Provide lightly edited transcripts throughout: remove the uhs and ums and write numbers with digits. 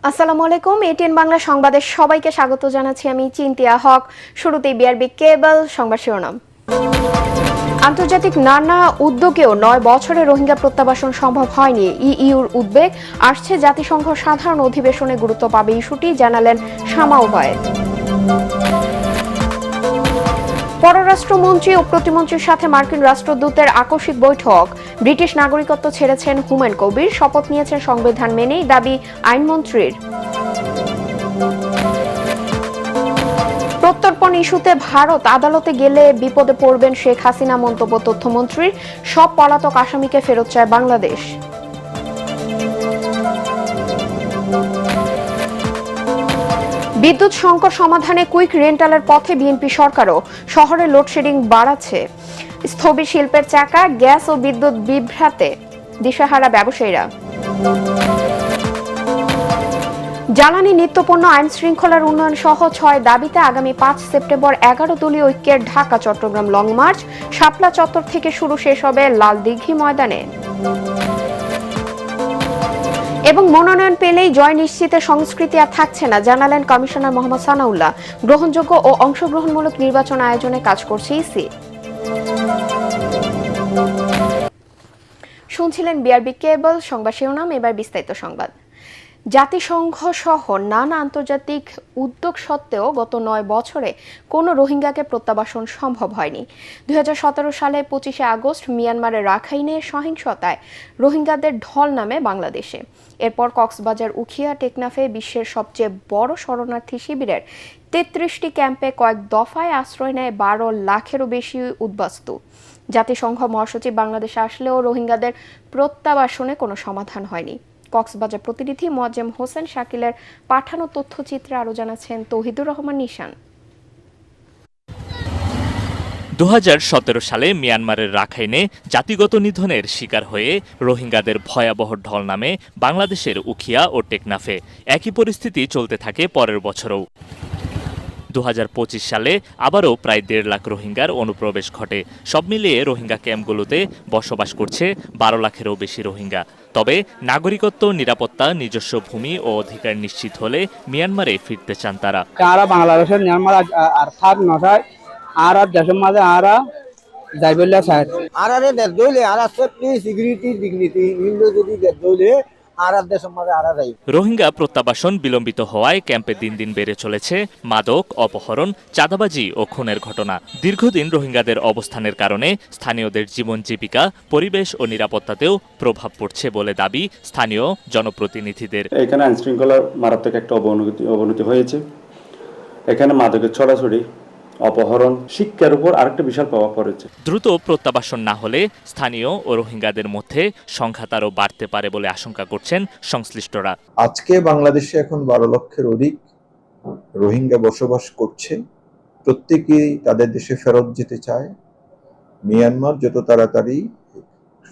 আসসালামু আলাইকুম। এটিএন বাংলা সংবাদে সবাইকে স্বাগত জানাচ্ছি আমি চিন্তিয়া হক। শুরুতেই বিআরবি কেবল সংবাদ শিরোনাম। আন্তর্জাতিক নানা উদ্যোগেও ৯ বছরে রোহিঙ্গা প্রত্যাবাসন সম্ভব হয়নি। ইইউর উদ্বেগ, আসছে জাতিসংঘ সাধারণ অধিবেশনে গুরুত্ব পাবে ইস্যুটি, জানালেন শামা ওবায়েদ। পররাষ্ট্রমন্ত্রী ও প্রতিমন্ত্রীর সাথে মার্কিন রাষ্ট্রদূতের আকস্মিক বৈঠক। ব্রিটিশ নাগরিকত্ব ছেড়েছেন হুমায়ুন কবির, শপথ নিয়েছেন সংবিধান মেনেই, দাবি আইনমন্ত্রীর। প্রত্যর্পণ ইস্যুতে ভারত আদালতে গেলে বিপদে পড়বেন শেখ হাসিনা, মন্তব্য তথ্যমন্ত্রীর। সব পলাতক আসামিকে ফেরত চায় বাংলাদেশ। বিদ্যুৎ সংকট সমাধানে কুইক রেন্টালের পথে বিএনপি সরকারও, শহরে লোডশেডিং বাড়াচ্ছে। স্থবির শিল্পের চাকা, গ্যাস ও বিদ্যুৎ বিভ্রাটে দিশাহারা ব্যবসায়ীরা। জ্বালানি নিত্যপণ্য আইন শৃঙ্খলার উন্নয়ন সহ ৬ দাবিতে আগামী ৫ সেপ্টেম্বর ১১ দলীয় ঐক্যের ঢাকা চট্টগ্রাম লং মার্চ। শাপলা চত্বর থেকে শুরু, শেষ হবে লাল দিঘি ময়দানে। এবং মনোনয়ন পেলেই জয় নিশ্চিতের সংস্কৃতি আর থাকছে না, জানালেন কমিশনার মোহাম্মদ সানাউল্লাহ। গ্রহণযোগ্য ও অংশগ্রহণমূলক নির্বাচন আয়োজনে কাজ করছে ইসি। শুনছিলেন বিআরবি কেবল সংবাদ শিরোনাম, এবার বিস্তারিত সংবাদ। জাতিসংঘ সহ নানা আন্তর্জাতিক উদ্যোগ সত্ত্বেও গত ৯ বছরে কোনো রোহিঙ্গাকে প্রত্যাবাসন সম্ভব হয়নি। ২০১৭ সালে ২৫শে আগস্ট মিয়ানমারের রাখাইনে সহিংসতায় রোহিঙ্গাদের ঢল নামে বাংলাদেশে। এরপর কক্সবাজার, উখিয়া, টেকনাফে বিশ্বের সবচেয়ে বড় শরণার্থী শিবিরের ৩৩টি ক্যাম্পে কয়েক দফায় আশ্রয় নেয় ১২ লাখেরও বেশি উদ্বাস্তু। জাতিসংঘ মহাসচিব বাংলাদেশে আসলেও রোহিঙ্গাদের প্রত্যাবাসনে কোনো সমাধান হয়নি। কক্সবাজার প্রতিনিধি মোয়াজ্জেম হোসেন শাকিলের পাঠানো তথ্যচিত্রে আরো জানাচ্ছেন তৌহিদুর রহমান নিশান। ২০১৭ সালে মিয়ানমারের রাখাইনে জাতিগত নিধনের শিকার হয়ে রোহিঙ্গাদের ভয়াবহ ঢল নামে বাংলাদেশের উখিয়া ও টেকনাফে। একই পরিস্থিতি চলতে থাকে পরের বছরও। ২০২৫ সালে আবারও প্রায় ১.৫ লাখ রোহিঙ্গার অনুপ্রবেশ ঘটে। সব মিলিয়ে রোহিঙ্গা ক্যাম্পগুলোতে বসবাস করছে ১২ লাখেরও বেশি রোহিঙ্গা। তবে নাগরিকত্ব, নিরাপত্তা, নিজস্ব ভূমি ও অধিকার নিশ্চিত হলে মিয়ানমারে ফিরতে চান তারা। বাংলাদেশের মিয়ানমার আর সাত নয় আর দেশের মাঝে আরা যাইবল্লা স্যার আরে দেশ দইলে আর সেফটি সিকিউরিটি ডিগনিটি ইন্ডো যদি দেশ দইলে আর দেশের মাঝে আরা যাই। রোহিঙ্গা প্রত্যাবাসন বিলম্বিত হওয়ায় ক্যাম্পে দিন দিন বেড়ে চলেছে মাদক, অপহরণ, চাঁদাবাজি ও খুনের ঘটনা। দীর্ঘদিন রোহিঙ্গাদের অবস্থানের কারণে স্থানীয়দের জীবন জীবিকা, পরিবেশ ও নিরাপত্তাতেও প্রভাব পড়ছে বলে দাবি স্থানীয় জনপ্রতিনিধিদের। এখানে আইন শৃঙ্খলার মারাত্মক একটা অবনতি হয়েছে। এখানে মাদকের ছড়াছড়ি, অপহরণ, শিক্ষার উপর আরেকটা বিশাল প্রভাব পড়েছে। দ্রুত প্রত্যাবাসন না হলে স্থানীয় ও রোহিঙ্গাদের মধ্যে সংঘাত আরও বাড়তে পারে বলে আশঙ্কা করছেন সংশ্লিষ্টরা। আজকে বাংলাদেশে এখন ১২ লক্ষের অধিক রোহিঙ্গা বসবাস করছে। প্রত্যেকেই তাদের দেশে ফেরত যেতে চায়। মিয়ানমার যত তাড়াতাড়ি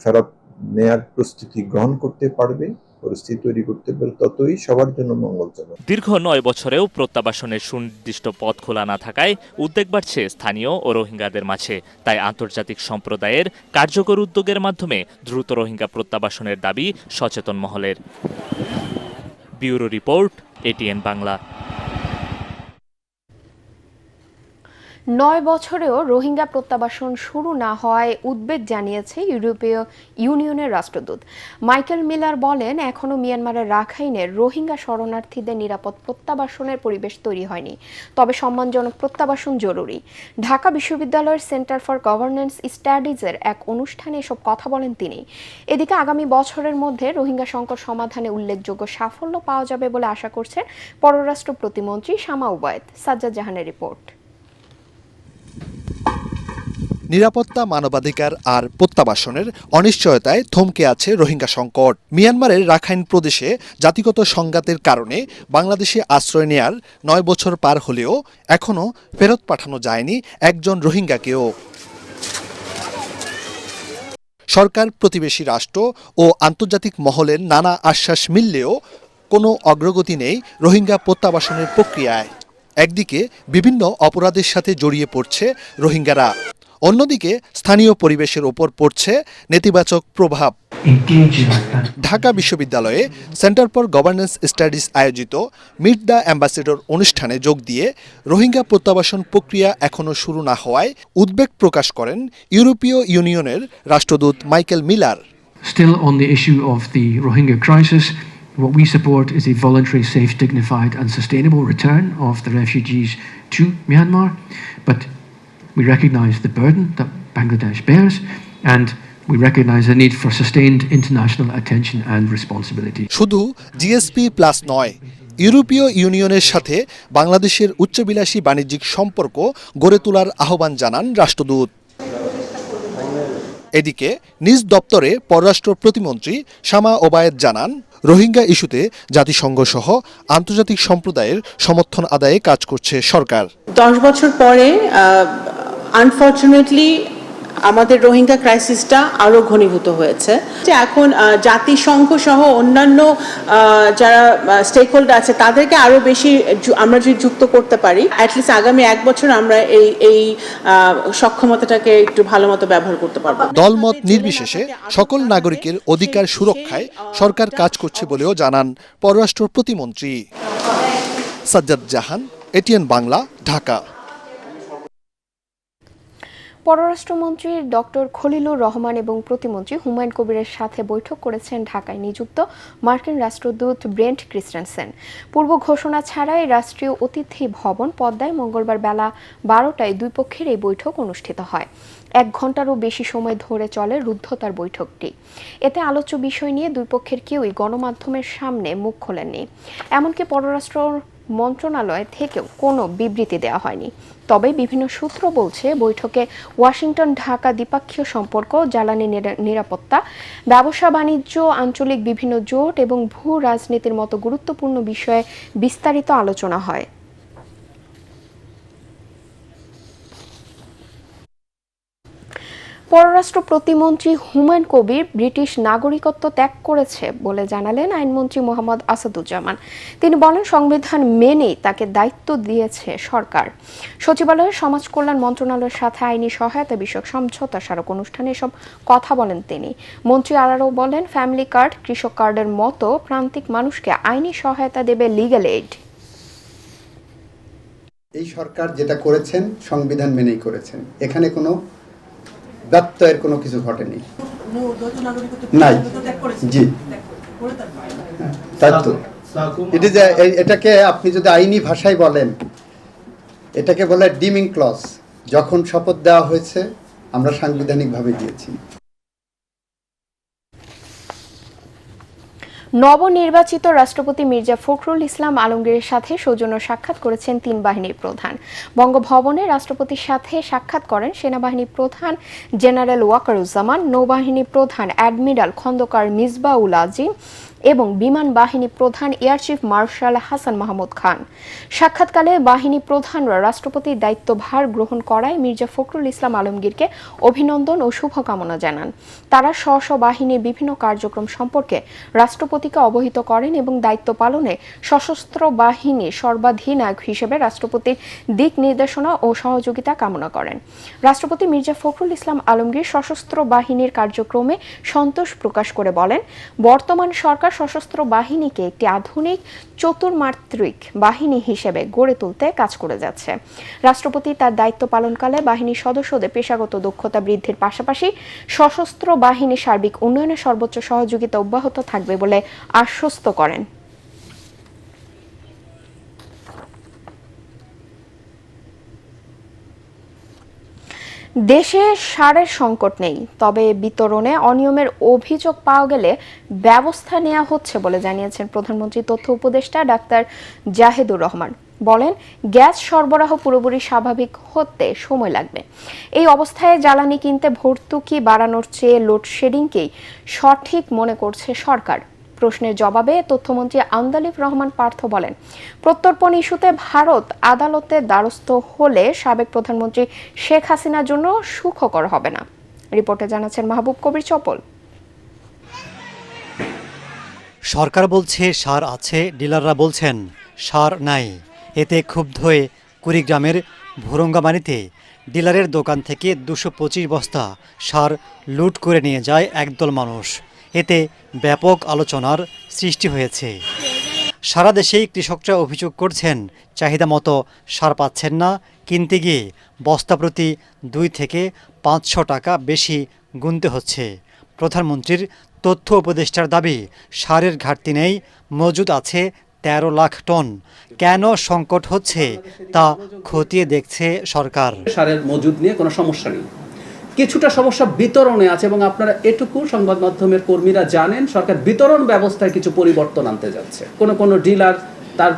ফেরত নেয়ার প্রস্তুতি গ্রহণ করতে পারবে, পরিস্থিতি তৈরি করতে পারে, ততই সবার জন্য মঙ্গলজনক। দীর্ঘ ৯ বছরেও প্রত্যাবাসনের সুনির্দিষ্ট পথ খোলা না থাকায় উদ্বেগ বাড়ছে স্থানীয় ও রোহিঙ্গাদের মাঝে। তাই আন্তর্জাতিক সম্প্রদায়ের কার্যকর উদ্যোগের মাধ্যমে দ্রুত রোহিঙ্গা প্রত্যাবাসনের দাবি সচেতন মহলের। Bureau report, ATN Bangla. ৯ বছরেও রোহিঙ্গা প্রত্যাবাসন শুরু না হওয়ায় উদ্বেগ জানিয়েছে ইউরোপীয় ইউনিয়নের রাষ্ট্রদূত মাইকেল মিলার। বলেন, এখনও মিয়ানমারের রাখাইনের রোহিঙ্গা শরণার্থীদের নিরাপদ প্রত্যাবাসনের পরিবেশ তৈরি হয়নি। তবে সম্মানজনক প্রত্যাবাসন জরুরি। ঢাকা বিশ্ববিদ্যালয়ের সেন্টার ফর গভর্নেন্স স্টাডিজের এক অনুষ্ঠানে এসব কথা বলেন তিনি। এদিকে আগামী বছরের মধ্যে রোহিঙ্গা সংকট সমাধানে উল্লেখযোগ্য সাফল্য পাওয়া যাবে বলে আশা করছেন পররাষ্ট্র প্রতিমন্ত্রী শামা ওবায়েদ। সাজ্জাদ জাহানের রিপোর্ট। নিরাপত্তা, মানবাধিকার আর প্রত্যাবাসনের অনিশ্চয়তায় থমকে আছে রোহিঙ্গা সংকট। মিয়ানমারের রাখাইন প্রদেশে জাতিগত সংঘাতের কারণে বাংলাদেশে আশ্রয় নেয়ার ৯ বছর পার হলেও এখনও ফেরত পাঠানো যায়নি একজন রোহিঙ্গাকেও। সরকার, প্রতিবেশী রাষ্ট্র ও আন্তর্জাতিক মহলের নানা আশ্বাস মিললেও কোনো অগ্রগতি নেই রোহিঙ্গা প্রত্যাবাসনের প্রক্রিয়ায়। একদিকে বিভিন্ন অপরাধের সাথে জড়িয়ে পড়ছে রোহিঙ্গারা, অন্যদিকে স্থানীয় পরিবেশের ওপর পড়ছে নেতিবাচক প্রভাব। ঢাকা বিশ্ববিদ্যালয়ে সেন্টার ফর গভর্নেন্স স্টাডিজ আয়োজিত মিট দ্য অ্যাম্বাসেডর অনুষ্ঠানে যোগ দিয়ে রোহিঙ্গা প্রত্যাবাসন প্রক্রিয়া এখনও শুরু না হওয়ায় উদ্বেগ প্রকাশ করেন ইউরোপীয় ইউনিয়নের রাষ্ট্রদূত Michael Miller. Still on the issue of the Rohingya crisis, what we support is a voluntary, safe, dignified and sustainable return of the refugees to Myanmar. But we recognise the burden that Bangladesh bears and we recognise the need for sustained international attention and responsibility. শুধু GSP plus নয়, ইউরোপীয় ইউনিয়নের সাথে বাংলাদেশের উচ্চবিলাসী বাণিজ্যিক সম্পর্ক গড়ে তোলার আহ্বান জানান রাষ্ট্রদূত। এদিকে নিজ দপ্তরে পররাষ্ট্র প্রতিমন্ত্রী শামা ওবায়েদ জানান, রোহিঙ্গা ইস্যুতে জাতিসংঘ সহ আন্তর্জাতিক সম্প্রদায়ের সমর্থন আদায়ে কাজ করছে সরকার। 10 বছর পরে আনফরচুনেটলি আমাদের রোহিঙ্গা ক্রাইসিসটা আরো ঘনীভূত হয়েছে। এখন জাতিসংঘ সহ অন্যান্য যারা স্টেক হোল্ডার আছে তাদেরকে আরো বেশি আমরা যদি যুক্ত করতে পারি, অ্যাটলিস্ট আগামী 1 বছর আমরা এই সক্ষমতাটাকে একটু ভালো মতো ব্যবহার করতে পারবো। দলমত নির্বিশেষে সকল নাগরিকের অধিকার সুরক্ষায় সরকার কাজ করছে বলেও জানান পররাষ্ট্র প্রতিমন্ত্রী। সাজ্জাদ জাহান, এটিএন বাংলা, ঢাকা। পররাষ্ট্রমন্ত্রী ডক্টর খলিলুর রহমান এবং প্রতিমন্ত্রী হুমায়ুন কবিরের সাথে বৈঠক করেছেন ঢাকায় নিযুক্ত মার্কিন রাষ্ট্রদূত ব্রেন্ট ক্রিস্টেনসেন। পূর্ব ঘোষণা ছাড়াই রাষ্ট্রীয় অতিথি ভবন পদ্মায় মঙ্গলবার বেলা 12টায় দুই পক্ষের এই বৈঠক অনুষ্ঠিত হয়। 1 ঘণ্টারও বেশি সময় ধরে চলে রুদ্ধতার বৈঠকটি। এতে আলোচ্য বিষয় নিয়ে দুই পক্ষের কেউই গণমাধ্যমের সামনে মুখ খোলেননি। এমনকি পররাষ্ট্র মন্ত্রণালয় থেকেও কোনো বিবৃতি দেওয়া হয়নি। তবে বিভিন্ন সূত্র বলছে বৈঠকে ওয়াশিংটন ঢাকা দ্বিপাক্ষীয় সম্পর্ক, জ্বালানি নিরাপত্তা, ব্যবসা বাণিজ্য, আঞ্চলিক বিভিন্ন জোট এবং ভূ রাজনীতির মতো গুরুত্বপূর্ণ বিষয়ে বিস্তারিত আলোচনা হয়। পররাষ্ট্র প্রতিমন্ত্রী হুমায়ুন কবির ব্রিটিশ নাগরিকত্ব ত্যাগ করেছে বলে জানালেন আইনমন্ত্রী মোহাম্মদ আসাদুজ্জামান। তিনি বলেন, সংবিধান মেনেই তাকে দায়িত্ব দিয়েছে সরকার। সচিবালয়ের সমাজ কল্যাণ মন্ত্রণালয়ের সাথে আইনি সহায়তা বিষয়ক সমঝোতা স্মারক অনুষ্ঠানে এসব কথা বলেন তিনি। মন্ত্রী আরও বলেন, ফ্যামিলি কার্ড, কৃষক কার্ডের মতো প্রান্তিক মানুষকে আইনি সহায়তা দেবে লিগ্যাল এইড। এই সরকার যেটা করেছেন সংবিধান মেনেই করেছেন, এখানে কোনো ব্যত্যয়ের কোনো কিছু ঘটেনি। নাই, জি, তাই তো। এটাকে আপনি যদি আইনি ভাষায় বলেন, এটাকে বলে ডিমিং ক্লজ। যখন শপথ দেওয়া হয়েছে আমরা সাংবিধানিকভাবে দিয়েছি। নবনির্বাচিত রাষ্ট্রপতি মির্জা ফখরুল ইসলাম আলমগীরের সাথে সৌজন্য সাক্ষাৎ করেছেন 3 বাহিনীর প্রধান। বঙ্গভবনে রাষ্ট্রপতির সাথে সাক্ষাৎ করেন সেনাবাহিনী প্রধান জেনারেল ওয়াকারুজ্জামান, নৌবাহিনী প্রধান অ্যাডমিরাল খন্দকার মিসবাউল আজিম এবং বিমান বাহিনী প্রধান air chief marshal Hasan Mahmud Khan. সাক্ষাৎকালে বাহিনী প্রধানরা রাষ্ট্রপতির দায়িত্বভার গ্রহণ করায় মির্জা ফখরুল ইসলাম আলমগীরকে অভিনন্দন ও শুভকামনা জানান। তারা স্ব বাহিনীর বিভিন্ন কার্যক্রম সম্পর্কে রাষ্ট্রপতিকে অবহিত করেন এবং দায়িত্ব পালনে সশস্ত্র বাহিনীর সর্বাধিনায়ক হিসেবে রাষ্ট্রপতির দিক নির্দেশনা ও সহযোগিতা কামনা করেন। রাষ্ট্রপতি মির্জা ফখরুল ইসলাম আলমগীর সশস্ত্র বাহিনীর কার্যক্রমে সন্তোষ প্রকাশ করে বলেন, বর্তমান সরকার সশস্ত্র বাহিনীকে একটি আধুনিক চতুর্মাত্রিক বাহিনী হিসেবে গড়ে তুলতে কাজ করে যাচ্ছে। রাষ্ট্রপতি তার দায়িত্ব পালনকালে বাহিনীর সদস্যদের পেশাগত দক্ষতা বৃদ্ধির পাশাপাশি সশস্ত্র বাহিনীর সার্বিক উন্নয়নে সর্বোচ্চ সহযোগিতা অব্যাহত থাকবে বলে আশ্বস্ত করেন। দেশে সারের সংকট নেই, তবে বিতরণে অনিয়মের অভিযোগ পাওয়া গেলে ব্যবস্থা নেওয়া হচ্ছে বলে জানিয়েছেন প্রধানমন্ত্রী তথ্য উপদেষ্টা ডাক্তার জাহেদুর রহমান। বলেন, গ্যাস সরবরাহ পুরোপুরি স্বাভাবিক হতে সময় লাগবে। এই অবস্থায় জ্বালানি কিনতে ভর্তুকি বাড়ানোর চেয়ে লোডশেডিংকেই সঠিক মনে করছে সরকার। প্রশ্নের জবাবে তথ্যমন্ত্রী আন্দালিব রহমান পার্থ বলেন, প্রত্যর্পণ ইস্যুতে ভারত আদালতে দ্বারস্থ হলে সাবেক প্রধানমন্ত্রী শেখ হাসিনার জন্য সুখকর হবে না। রিপোর্টে জানাচ্ছেন মাহবুব কবির চপল। সরকার বলছে সার আছে, ডিলাররা বলছেন সার নাই। এতে ক্ষুব্ধ হয়ে কুড়িগ্রামের ভুরঙ্গামারীতে ডিলারের দোকান থেকে 225 বস্তা সার লুট করে নিয়ে যায় একদল মানুষ। এতে ব্যাপক আলোচনার সৃষ্টি হয়েছে। সারা দেশেই কৃষকরা অভিযোগ করছেন চাহিদা মতো সার পাচ্ছেন না, কিনতে গিয়ে বস্তা প্রতি 2 থেকে 500 টাকা বেশি গুনতে হচ্ছে। প্রধানমন্ত্রীর তথ্য উপদেষ্টার দাবি, সারের ঘাটতি নেই, মজুদ আছে 13 লাখ টন। কেন সংকট হচ্ছে তা খতিয়ে দেখছে সরকার। সারের মজুদ নিয়ে কোনো সমস্যা নেই, কিছুটা সমস্যা বিতরণে আছে এবং আপনারা এটুকু সংবাদ মাধ্যমের কর্মীরা জানেন, সরকার বিতরণ ব্যবস্থায় কিছু পরিবর্তন আনতে যাচ্ছে। কোনো ডিলার তার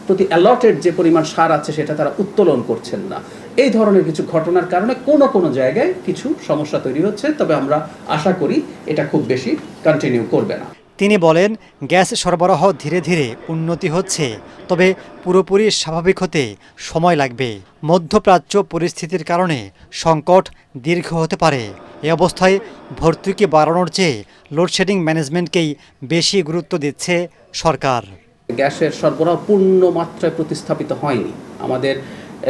প্রতি অ্যালটেড যে পরিমাণ সার আছে সেটা তারা উত্তোলন করছেন না। এই ধরনের কিছু ঘটনার কারণে কোনো জায়গায় কিছু সমস্যা তৈরি হচ্ছে, তবে আমরা আশা করি এটা খুব বেশি কন্টিনিউ করবে না। তিনি বলেন, গ্যাস সরবরাহ ধীরে ধীরে উন্নতি হচ্ছে, তবে পুরোপুরি স্বাভাবিক হতে সময় লাগবে। মধ্যপ্রাচ্য পরিস্থিতির কারণে সংকট দীর্ঘ হতে পারে। এ অবস্থায় ভর্তুকি বাড়ানোর চেয়ে লোডশেডিং ম্যানেজমেন্টকেই বেশি গুরুত্ব দিচ্ছে সরকার। গ্যাসের সরবরাহ পূর্ণ মাত্রায় প্রতিস্থাপিত হয়নি। আমাদের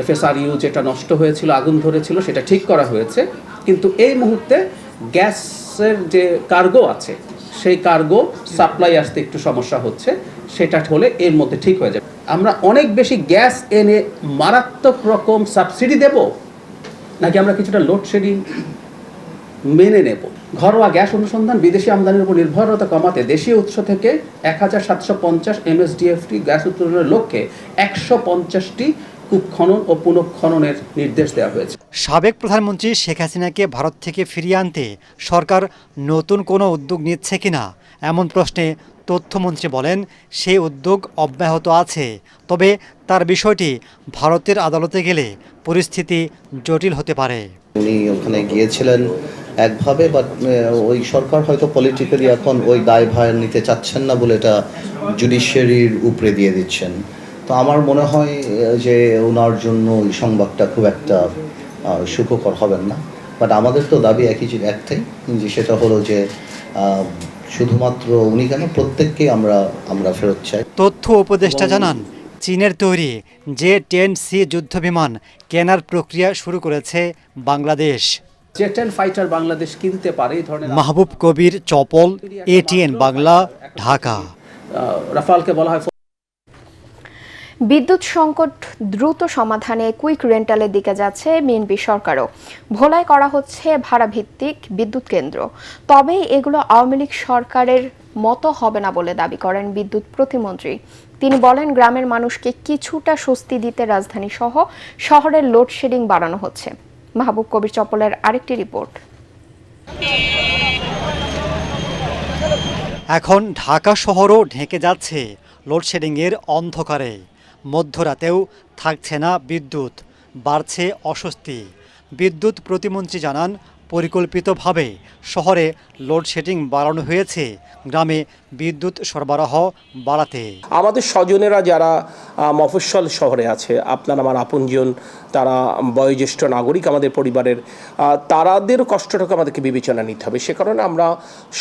FSRU যেটা নষ্ট হয়েছিল, আগুন ধরেছিল, সেটা ঠিক করা হয়েছে, কিন্তু এই মুহূর্তে গ্যাসের যে কার্গো আছে সেই কার্গো সাপ্লাই আসতে একটু সমস্যা হচ্ছে। সেটা হলে এর মধ্যে ঠিক হয়ে যাবে। আমরা অনেক বেশি গ্যাস এনে মারাত্মক রকম সাবসিডি দেব, নাকি আমরা কিছুটা লোডশেডিং মেনে নেব? ঘরোয়া গ্যাস অনুসন্ধান বিদেশি আমদানির উপর নির্ভরতা কমাতে দেশীয় উৎস থেকে 1750 MSDFT গ্যাস উৎপাদনের লক্ষ্যে 150টি কূপ খনন ও পুনঃখননের নির্দেশ দেওয়া হয়েছে। সাবেক প্রধানমন্ত্রী শেখ হাসিনাকে ভারত থেকে ফিরিয়ে আনতে সরকার নতুন কোনো উদ্যোগ নিচ্ছে কিনা এমন প্রশ্নে তথ্যমন্ত্রী বলেন, সেই উদ্যোগ অব্যাহত আছে, তবে তার বিষয়টি ভারতের আদালতে গেলে পরিস্থিতি জটিল হতে পারে। উনি ওখানে গিয়েছিলেন একভাবে, বাট ওই সরকার হয়তো পলিটিক্যালি এখন ওই দায়ভার নিতে চাচ্ছেন না বলে এটা জুডিশিয়ারির উপরে দিয়ে দিচ্ছেন। তো আমার মনে হয় যে ওনার জন্য ওই সংবাদটা খুব একটা সুখকর হবেন না। বাট আমাদের তো দাবি একটাই, যে সেটা হলো যে শুধুমাত্র উনি কেন, প্রত্যেককেই আমরা ফেরত চাই। তথ্য উপদেষ্টা জানান, চীনের তৈরি J-10C যুদ্ধবিমান কেনার প্রক্রিয়া শুরু করেছে বাংলাদেশ। J-10 ফাইটার বাংলাদেশ কিনতে পারে। এই ধরনের মাহবুব কবির, চপল, ATN বাংলা, ঢাকা। রাফালকে বলা হয়। বিদ্যুৎ সংকট দ্রুত সমাধানে কুইক রেন্টালের দিকে যাচ্ছে বিএনপি সরকারও। ভোলায় করা হচ্ছে ভাড়া ভিত্তিক বিদ্যুৎ কেন্দ্র, তবে এগুলো আওয়ামী লীগ সরকারের মতো হবে না বলে দাবি করেন বিদ্যুৎ প্রতিমন্ত্রী। তিনি বলেন, গ্রামের মানুষকে কিছুটা স্বস্তি দিতে রাজধানী সহ শহরের লোডশেডিং বাড়ানো হচ্ছে। মাহবুব কবির, চপলের আরেকটি রিপোর্ট। এখন ঢাকা শহরও ঢেকে যাচ্ছে লোডশেডিংয়ের অন্ধকারে। মধ্যরাতেও থাকছে না বিদ্যুৎ, বাড়ছে অস্বস্তি। বিদ্যুৎ প্রতিমন্ত্রী জানান, পরিকল্পিতভাবে শহরে লোডশেডিং বাড়ানো হয়েছে গ্রামে বিদ্যুৎ সরবরাহ বাড়াতে। আমাদের স্বজনেরা যারা মফস্বল শহরে আছে, আপনার আমার আপনজন, তারা বয়োজ্যেষ্ঠ নাগরিক আমাদের পরিবারের, তাদের কষ্টটাকে আমাদেরকে বিবেচনা নিতে হবে। সে কারণে আমরা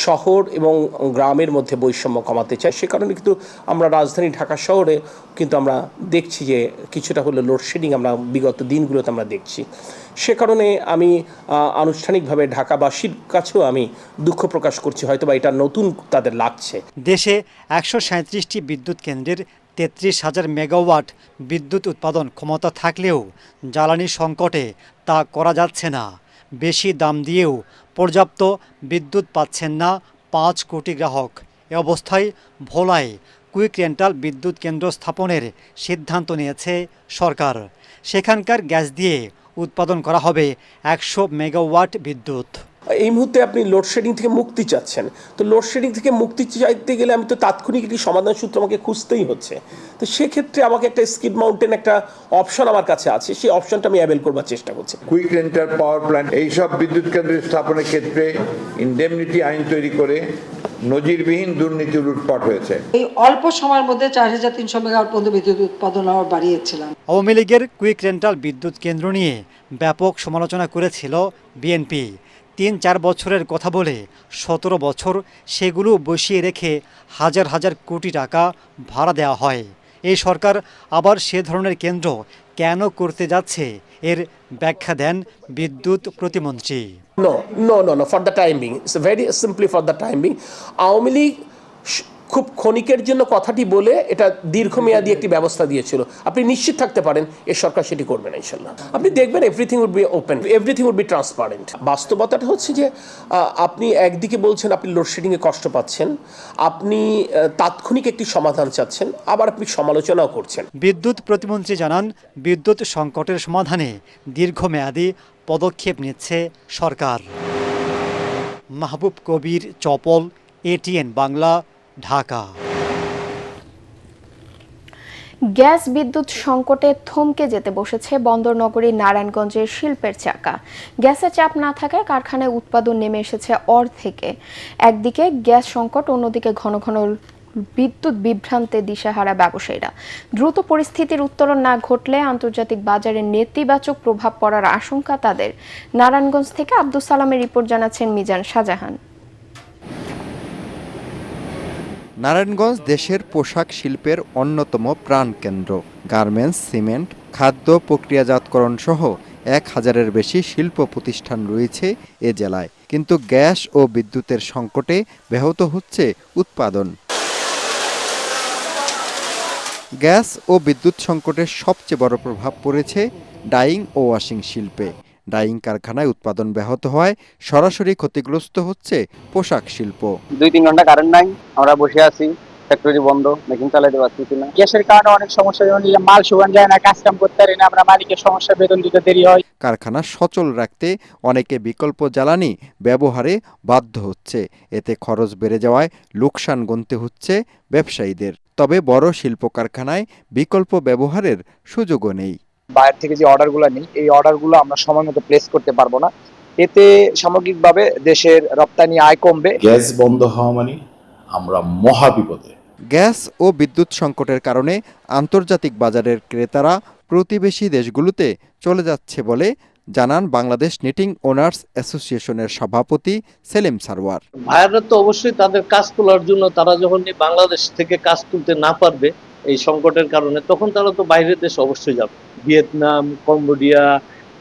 শহর এবং গ্রামের মধ্যে বৈষম্য কমাতে চাই। সে কারণে কিন্তু আমরা রাজধানী ঢাকা শহরে কিন্তু আমরা দেখছি যে কিছুটা হলো লোডশেডিং আমরা বিগত দিনগুলোতে আমরা দেখছি। সে কারণে আমি আনুষ্ঠানিকভাবে ঢাকাবাসীর কাছেও আমি দুঃখ প্রকাশ করছি, হয়তো বা এটা নতুন তাদের লাগছে। দেশে 137টি বিদ্যুৎ কেন্দ্রের 33,000 মেগাওয়াট বিদ্যুৎ উৎপাদন ক্ষমতা থাকলেও জ্বালানি সংকটে তা করা যাচ্ছে না। বেশি দাম দিয়েও পর্যাপ্ত বিদ্যুৎ পাচ্ছেন না 5 কোটি গ্রাহক। এ অবস্থায় ভোলায় কুইক রেন্টাল বিদ্যুৎ কেন্দ্র স্থাপনের সিদ্ধান্ত নিয়েছে সরকার। সেখানকার গ্যাস দিয়ে উৎপাদন করা হবে 100 মেগাওয়াট বিদ্যুৎ। এই মুহূর্তে আপনি লোডশেডিং থেকে মুক্তি চাচ্ছেন, তো লোডশেডিং থেকে মুক্তি চাইতে গেলে আমি তো তাৎক্ষণিক একটি সমাধান সূত্র আমাকে খুঁজতেই হচ্ছে। তো সেক্ষেত্রে আমাকে একটা স্কিড মাউন্টেন একটা অপশন আমার কাছে আছে, সেই অপশনটা আমি অ্যাভেল করবার চেষ্টা করছি। কুইক রেন্টাল পাওয়ার প্ল্যান্ট এইসব বিদ্যুৎ কেন্দ্র স্থাপনের ক্ষেত্রে ইনডেমনিটি আইন তৈরি করে নজিরবিহীন দুর্নীতি লুটপাট হয়েছে। এই অল্প সময়ের মধ্যে 4300 মেগাওয়াট পর্যন্ত বিদ্যুৎ উৎপাদন আমরা বাড়িয়েছিলাম। আওয়ামী লীগের কুইক রেন্টাল বিদ্যুৎ কেন্দ্র নিয়ে ব্যাপক সমালোচনা করেছিল বিএনপি। 3-4 বছরের কথা বলে 17 বছর সেগুলো বসিয়ে রেখে হাজার হাজার কোটি টাকা ভাড়া দেওয়া হয়। এই সরকার আবার সে ধরনের কেন্দ্র কেন করতে যাচ্ছে এর ব্যাখ্যা দেন বিদ্যুৎ প্রতিমন্ত্রী। No. For the time being, it's very simply for the time being. Awami League খুব ক্ষণিকের জন্য কথাটি বলে এটা দীর্ঘমেয়াদী একটি ব্যবস্থা দিয়েছিল। আপনি নিশ্চিত থাকতে পারেন এই সরকার সেটি করবে না ইনশাল্লাহ। আপনি দেখবেন everything would be open, everything would be transparent. বাস্তবতাটা হচ্ছে যে আপনি একদিকে বলছেন আপনি লোডশেডিংয়ে কষ্ট পাচ্ছেন, আপনি তাৎক্ষণিক একটি সমাধান চাচ্ছেন, আবার আপনি সমালোচনাও করছেন। বিদ্যুৎ প্রতিমন্ত্রী জানান, বিদ্যুৎ সংকটের সমাধানে দীর্ঘমেয়াদী পদক্ষেপ নিচ্ছে সরকার। মাহবুব কবির, চপল, ATN বাংলা, ঢাকা। গ্যাস বিদ্যুৎ সংকটে থমকে যেতে বসেছে বন্দরনগরী নারায়ণগঞ্জের শিল্পের চাকা। গ্যাসের চাপ না থাকায় কারখানায় উৎপাদন নেমে এসেছে অর্ধেকে। একদিকে গ্যাস সংকট, অন্যদিকে ঘন ঘন বিদ্যুৎ বিভ্রান্তে দিশেহারা ব্যবসায়ীরা। দ্রুত পরিস্থিতির উত্তরণ না ঘটলে আন্তর্জাতিক বাজারে নেতিবাচক প্রভাব পড়ার আশঙ্কা তাদের। নারায়ণগঞ্জ থেকে আব্দুল সালামের রিপোর্ট জানাচ্ছেন মিজান শাহজাহান। নারায়ণগঞ্জ দেশের পোশাক শিল্পের অন্যতম প্রাণকেন্দ্র। গার্মেন্টস, সিমেন্ট, খাদ্য প্রক্রিয়াজাতকরণ সহ 1000-এর বেশি শিল্প প্রতিষ্ঠান রয়েছে এ জেলায়। কিন্তু গ্যাস ও বিদ্যুতের সংকটে ব্যাহত হচ্ছে উৎপাদন। গ্যাস ও বিদ্যুৎ সংকটের সবচেয়ে বড় প্রভাব পড়েছে ডাইং ও ওয়াশিং শিল্পে। ডাইং কারখানায় উৎপাদন ব্যাহত হওয়ায় সরাসরি ক্ষতিগ্রস্ত হচ্ছে পোশাক শিল্প। 2-3 ঘন্টা কারেন্ট নাই, আমরা বসে আছি, ফ্যাক্টরি বন্ধ, মেশিন চালাতে পারতেছি না। গ্যাসের কারণে অনেক সমস্যা, যেমন মাল শুকান যায় না, কাজ কাম করতে পারি না আমরা, মালিকের সমস্যা, বেতন দিতে দেরি হয়। কারখানা সচল রাখতে অনেকে বিকল্প জ্বালানি ব্যবহারে বাধ্য হচ্ছে। এতে খরচ বেড়ে যাওয়ায় লোকসান গুনতে হচ্ছে ব্যবসায়ীদের। তবে বড় শিল্প কারখানায় বিকল্প ব্যবহারের সুযোগও নেই। বাইরে থেকে যে অর্ডারগুলো নিই, এই অর্ডারগুলো আমরা সময় মতো প্লেস করতে পারবো না। এতে সামগ্রিকভাবে দেশের রপ্তানি আয় কমবে। গ্যাস বন্ধ হওয়া মানে আমরা মহা বিপদে। গ্যাস ও বিদ্যুৎ সংকটের কারণে আন্তর্জাতিক বাজারের ক্রেতারা প্রতিবেশী দেশগুলোতে চলে যাচ্ছে বলে জানান বাংলাদেশ নিটিং ওনার্স অ্যাসোসিয়েশনের সভাপতি সেলিম সারওয়ার। ভাইয়ারা তো অবশ্যই তাদের কাজ তোলার জন্য, তারা যখন বাংলাদেশ থেকে কাজ তুলতে না পারবে এই সংকটের কারণে, তখন তারা তো বাইরের দেশে অবশ্যই যাবে। ভিয়েতনাম, কম্বোডিয়া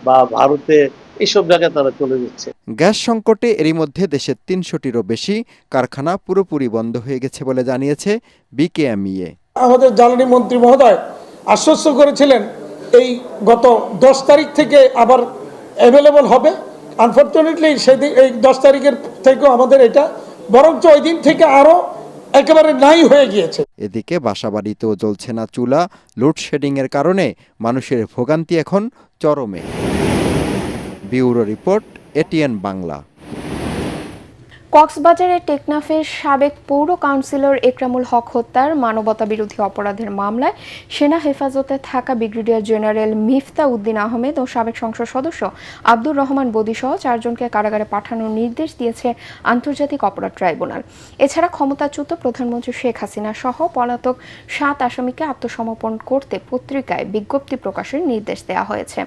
বা ভারতে, এইসব জায়গায় তারা চলে যাচ্ছে। গ্যাস সংকটে এরই মধ্যে দেশের 300-টিরও বেশি কারখানা পুরোপুরি বন্ধ হয়ে গেছে বলে জানিয়েছে বিকেএমইএ। আমাদের জ্বালানি মন্ত্রী মহোদয় আশ্বস্ত করেছিলেন এই গত 10 তারিখ থেকে আবার অ্যাভেলেবল হবে। আনফরচুনেটলি সেদিন এই 10 তারিখের থেকেও আমাদের এটা বরঞ্চ ওই দিন থেকে আরো একেবারে নাই হয়ে গিয়েছে। এদিকে বাসাবাড়িতেও জ্বলছে না চুলা। লোডশেডিংয়ের কারণে মানুষের ভোগান্তি এখন চরমে। Bureau report, ATN Bangla. কক্সবাজারের টেকনাফের সাবেক পৌর কাউন্সিলর একরামুল হক হত্যার মানবতাবিরোধী অপরাধের মামলায় সেনা হেফাজতে থাকা ব্রিগেডিয়ার জেনারেল মিফতা উদ্দিন আহমেদ ও সাবেক সংসদ সদস্য আব্দুর রহমান বদি সহ 4 জনকে কারাগারে পাঠানোর নির্দেশ দিয়েছে আন্তর্জাতিক অপরাধ ট্রাইব্যুনাল। এছাড়া ক্ষমতাচ্যুত প্রধানমন্ত্রী শেখ হাসিনা সহ পলাতক 7 আসামিকে আত্মসমর্পণ করতে পত্রিকায় বিজ্ঞপ্তি প্রকাশের নির্দেশ দেওয়া হয়েছে।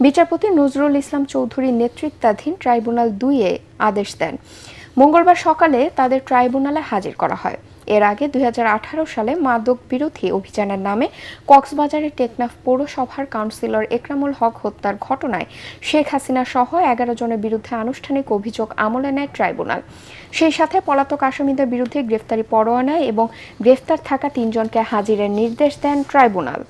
বিচারপতি নজরুল ইসলাম চৌধুরী নেতৃত্বাধীন ট্রাইব্যুনাল 2-এ আদেশ দেন। মঙ্গলবার সকালে তাদের ট্রাইব্যুনালে হাজির করা হয়। এর আগে 2018 সালে মাদক বিরোধী অভিযানের নামে কক্সবাজারের টেকনাফ পৌরসভার কাউন্সিলর একরামুল হক হত্যার ঘটনায় শেখ হাসিনা সহ 11 জনের বিরুদ্ধে আনুষ্ঠানিক অভিযোগ আমলে নেয় ট্রাইব্যুনাল। সেই সাথে পলাতক আসামিদের বিরুদ্ধে গ্রেফতারি পরোয়ানা এবং গ্রেফতার থাকা 3 জনকে হাজিরের নির্দেশ দেন ট্রাইব্যুনাল।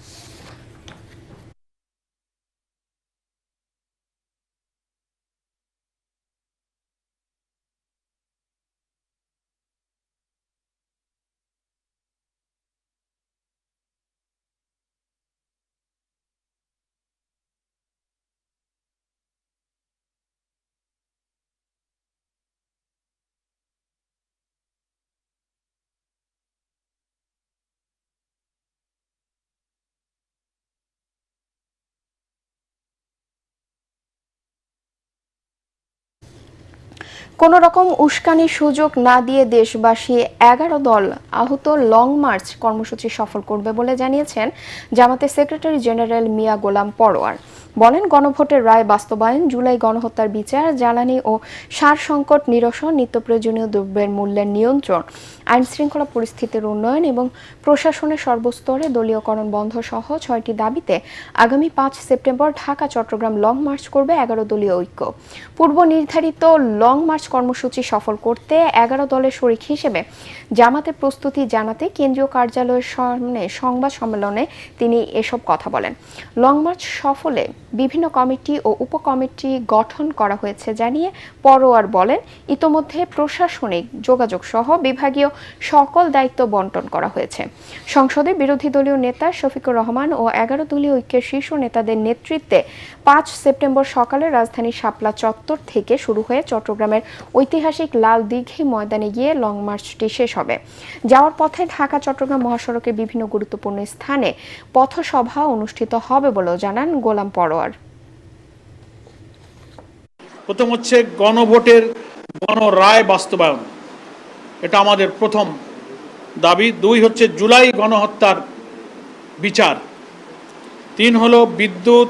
কোনো রকম উস্কানির সুযোগ না দিয়ে দেশবাসী 11 দল আহত লং মার্চ কর্মসূচি সফল করবে বলে জানিয়েছেন জামাতের সেক্রেটারি জেনারেল মিয়া গোলাম পরোয়ার। বলেন, গণভোটের রায় বাস্তবায়ন, জুলাই গণহত্যার বিচার, জ্বালানি ও সার সংকট নিরসন, নিত্য প্রয়োজনীয় দ্রব্যের মূল্যের নিয়ন্ত্রণ, আইন শৃঙ্খলা পরিস্থিতির উন্নয়ন এবং প্রশাসনের সর্বস্তরে দলীয়করণ বন্ধ সহ 6টি দাবিতে আগামী 5 September Dhaka Chattogram long march করবে 11 দলীয় ঐক্য। পূর্ব নির্ধারিত লং মার্চ কর্মসূচি সফল করতে 11 দলের শরিক হিসেবে জামাতের প্রস্তুতি জানাতে কেন্দ্রীয় কার্যালয়ের সামনে সংবাদ সম্মেলনে তিনি এসব কথা বলেন। লং মার্চ সফলে বিভিন্ন কমিটি ও উপকমিটি গঠন করা হয়েছে জানিয়ে পরোয়ার বলেন, ইতোমধ্যে প্রশাসনিক যোগাযোগ সহ বিভাগীয় সকল দায়িত্ব বন্টন করা হয়েছে। সংসদে বিরোধী দলীয় নেতা শফিকুর রহমান ও 11 দলীয় ঐক্যের শীর্ষ নেতাদের নেতৃত্বে 5 সেপ্টেম্বর সকালে রাজধানীর শাপলা চত্বর থেকে শুরু হয়ে চট্টগ্রামের ঐতিহাসিক লাল দিঘি ময়দানে গিয়ে লং মার্চটি শেষ হবে। যাওয়ার পথে ঢাকা চট্টগ্রাম মহাসড়কের বিভিন্ন গুরুত্বপূর্ণ স্থানে পথসভা অনুষ্ঠিত হবে বলেও জানান গোলাম পরোয়ার। প্রথম হচ্ছে গণভোটের গণরায় বাস্তবায়ন, এটা আমাদের প্রথম দাবি। 2 হচ্ছে জুলাই গণহত্যার বিচার। 3 হলো বিদ্যুৎ,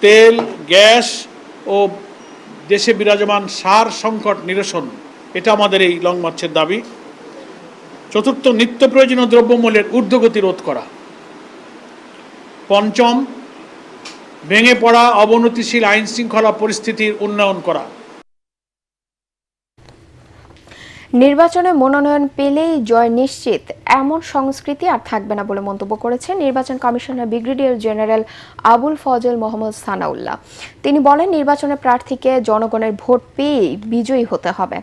তেল, গ্যাস ও দেশে বিরাজমান সার সংকট নিরসন, এটা আমাদের এই লং মার্চের দাবি। 4র্থ, নিত্য প্রয়োজনীয় দ্রব্যমূল্যের ঊর্ধ্বগতি রোধ করা। 5ম, ভেঙে পড়া অবনতিশীল আইন শৃঙ্খলা পরিস্থিতির উন্নয়ন করা। নির্বাচনে মনোনয়ন পেলেই জয় নিশ্চিত, এমন সংস্কৃতি আর থাকবে না বলে মন্তব্য করেছেন নির্বাচন commissioner brigadier general Abul Fazal Mohammad Sanaullah. তিনি বলেন, নির্বাচনে প্রার্থীকে জনগণের ভোট পেয়েই বিজয়ী হতে হবে।